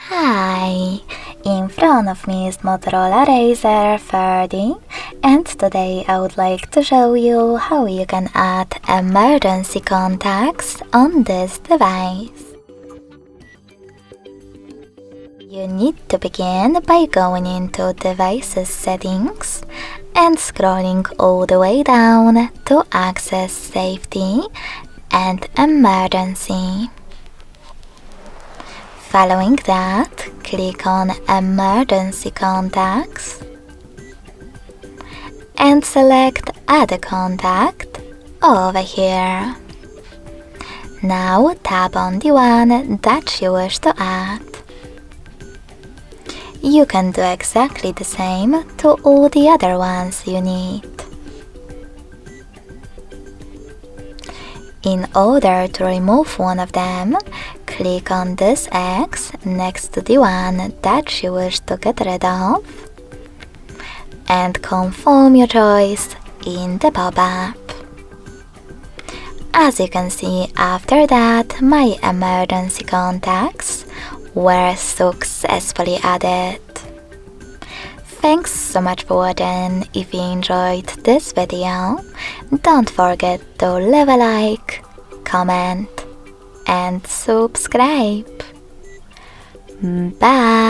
Hi! In front of me is Motorola RAZR 30 and today I would like to show you how you can add emergency contacts on this device. You need to begin by going into Devices Settings and scrolling all the way down to access Safety and Emergency. Following that, click on Emergency Contacts and select Add a Contact over here. Now tap on the one that you wish to add. You can do exactly the same to all the other ones you need. In order to remove one of them, click on this X next to the one that you wish to get rid of and confirm your choice in the pop-up. As you can see, after that, my emergency contacts were successfully added. Thanks so much for watching. If you enjoyed this video, don't forget to leave a like, comment and subscribe. Bye!